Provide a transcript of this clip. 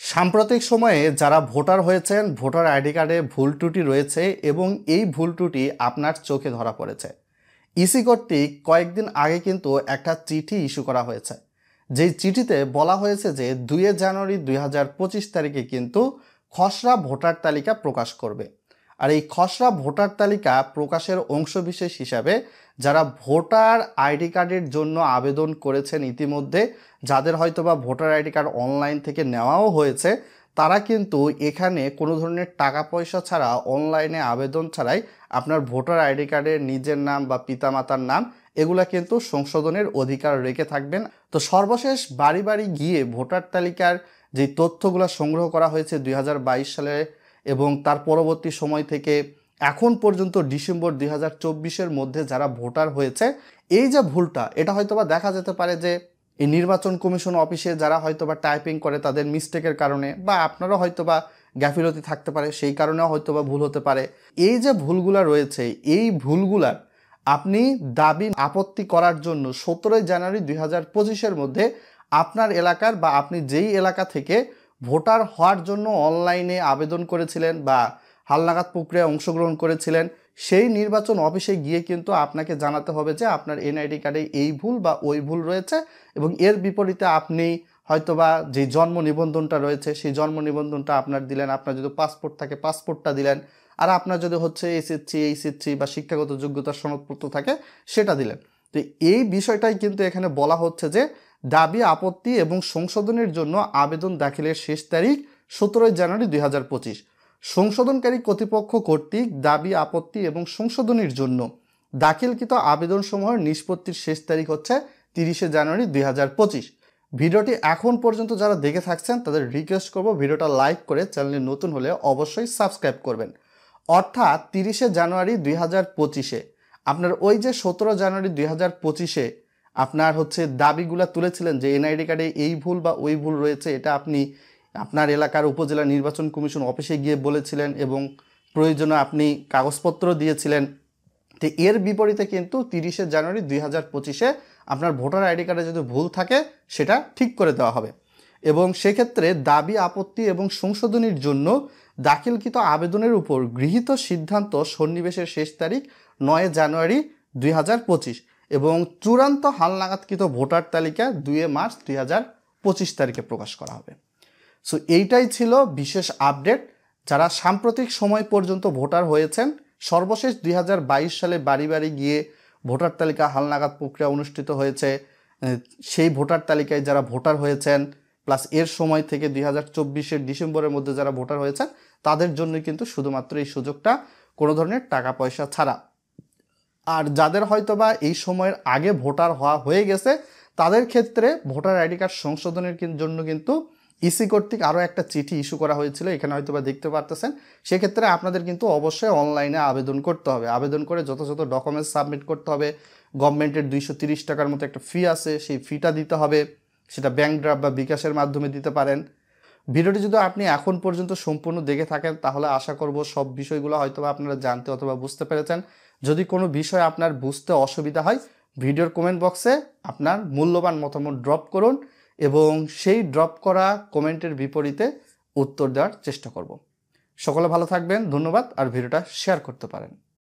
সাম্প্রতিক সময়ে যারা ভোটার হয়েছেন ভোটার আইডি কার্ডে ভুল ত্রুটি রয়েছে এবং এই ভুল ত্রুটি আপনার চোখে ধরা পড়েছে। ইসি কর্তৃক কয়েকদিন আগে কিন্তু একটা চিঠি ইস্যু করা হয়েছে, যেই চিঠিতে বলা হয়েছে যে 2 জানুয়ারি 2025 তারিখে কিন্তু খসড়া ভোটার তালিকা প্রকাশ করবে। আর এই খসড়া ভোটার তালিকা প্রকাশের অংশবিশেষ হিসাবে যারা ভোটার আইডি কার্ডের জন্য আবেদন করেছেন ইতিমধ্যে, যাদের হয়তোবা ভোটার আইডি কার্ড অনলাইন থেকে নেওয়াও হয়েছে, তারা কিন্তু এখানে কোনো ধরনের টাকা পয়সা ছাড়া অনলাইনে আবেদন ছাড়াই আপনার ভোটার আইডি কার্ডের নিজের নাম বা পিতামাতার নাম এগুলা কিন্তু সংশোধনের অধিকার রেখে থাকবেন। তো সর্বশেষ বাড়ি বাড়ি গিয়ে ভোটার তালিকার যে তথ্যগুলো সংগ্রহ করা হয়েছে 2022 সালে এবং তার পরবর্তী সময় থেকে এখন পর্যন্ত ডিসেম্বর 2024-এর মধ্যে যারা ভোটার হয়েছে, এই যে ভুলটা এটা হয়তোবা দেখা যেতে পারে যে এই নির্বাচন কমিশন অফিসে যারা হয়তোবা টাইপিং করে তাদের মিস্টেকের কারণে, বা আপনারও হয়তোবা গাফিলতি থাকতে পারে সেই কারণেও হয়তোবা ভুল হতে পারে। এই যে ভুলগুলা রয়েছে এই ভুলগুলার আপনি দাবি আপত্তি করার জন্য 17 জানুয়ারি 2025-এর মধ্যে আপনার এলাকার বা আপনি যেই এলাকা থেকে ভোটার হওয়ার জন্য অনলাইনে আবেদন করেছিলেন বা হালনাগাদ প্রক্রিয়ায় অংশগ্রহণ করেছিলেন, সেই নির্বাচন অফিসে গিয়ে কিন্তু আপনাকে জানাতে হবে যে আপনার এনআইডি কার্ডে এই ভুল বা ওই ভুল রয়েছে। এবং এর বিপরীতে আপনি হয়তোবা যে জন্ম নিবন্ধনটা রয়েছে সেই জন্ম নিবন্ধনটা আপনার দিলেন, আপনার যদি পাসপোর্ট থাকে পাসপোর্টটা দিলেন, আর আপনার যদি হচ্ছে এইচএসসি বা শিক্ষাগত যোগ্যতার সনদপত্র থাকে সেটা দিলেন। তো এই বিষয়টাই কিন্তু এখানে বলা হচ্ছে যে দাবি আপত্তি এবং সংশোধনের জন্য আবেদন দাখিলের শেষ তারিখ 17 জানুয়ারি 2025। সংশোধনকারী কর্তৃপক্ষ কর্তৃক দাবি আপত্তি এবং সংশোধনের জন্য দাখিলকৃত আবেদনসমূহের নিষ্পত্তির শেষ তারিখ হচ্ছে 30 জানুয়ারি 2025। ভিডিওটি এখন পর্যন্ত যারা দেখে থাকছেন তাদের রিকোয়েস্ট করব ভিডিওটা লাইক করে চ্যানেলে নতুন হলে অবশ্যই সাবস্ক্রাইব করবেন। অর্থাৎ 30 জানুয়ারি 2025-এ আপনার ওই যে 17 জানুয়ারি 2025-এ আপনার হচ্ছে দাবিগুলা তুলেছিলেন যে এনআইডি কার্ডে এই ভুল বা ওই ভুল রয়েছে, এটা আপনি আপনার এলাকার উপজেলা নির্বাচন কমিশন অফিসে গিয়ে বলেছিলেন এবং প্রয়োজনে আপনি কাগজপত্র দিয়েছিলেন। তো এর বিপরীতে কিন্তু 30 জানুয়ারি 2025-এ আপনার ভোটার আইডি কার্ডে যদি ভুল থাকে সেটা ঠিক করে দেওয়া হবে। এবং সেক্ষেত্রে দাবি আপত্তি এবং সংশোধনীর জন্য দাখিলকৃত আবেদনের উপর গৃহীত সিদ্ধান্ত সন্নিবেশের শেষ তারিখ 9 জানুয়ারি 2025 এবং চূড়ান্ত হালনাগাদকৃত ভোটার তালিকা 2 মার্চ 2025 তারিখে প্রকাশ করা হবে। সো এইটাই ছিল বিশেষ আপডেট। যারা সাম্প্রতিক সময় পর্যন্ত ভোটার হয়েছেন, সর্বশেষ 2022 সালে বাড়ি বাড়ি গিয়ে ভোটার তালিকা হালনাগাদ প্রক্রিয়া অনুষ্ঠিত হয়েছে, সেই ভোটার তালিকায় যারা ভোটার হয়েছেন প্লাস এর সময় থেকে 2024-এর ডিসেম্বরের মধ্যে যারা ভোটার হয়েছেন তাদের জন্য কিন্তু শুধুমাত্র এই সুযোগটা, কোনো ধরনের টাকা পয়সা ছাড়া। আর যাদের হয়তোবা এই সময়ের আগে ভোটার হওয়া হয়ে গেছে তাদের ক্ষেত্রে ভোটার আইডি কার্ড সংশোধনের জন্য কিন্তু ইসি কর্তৃক আরও একটা চিঠি ইস্যু করা হয়েছিল, এখানে হয়তোবা দেখতে পারতেছেন। সেক্ষেত্রে আপনাদের কিন্তু অবশ্যই অনলাইনে আবেদন করতে হবে, আবেদন করে যথাযথ ডকুমেন্টস সাবমিট করতে হবে। গভর্নমেন্টের 230 টাকার মতো একটা ফি আছে, সেই ফিটা দিতে হবে, সেটা ব্যাংক ড্রাফট বা বিকাশের মাধ্যমে দিতে পারেন। ভিডিওটি যদি আপনি এখন পর্যন্ত সম্পূর্ণ দেখে থাকেন তাহলে আশা করব সব বিষয়গুলো হয়তোবা আপনারা জানতে অথবা বুঝতে পেরেছেন। যদি কোনো বিষয় আপনার বুঝতে অসুবিধা হয় ভিডিওর কমেন্ট বক্সে আপনার মূল্যবান মতামত ড্রপ করুন এবং সেই ড্রপ করা কমেন্টের বিপরীতে উত্তর দেওয়ার চেষ্টা করব। সকলে ভালো থাকবেন, ধন্যবাদ। আর ভিডিওটা শেয়ার করতে পারেন।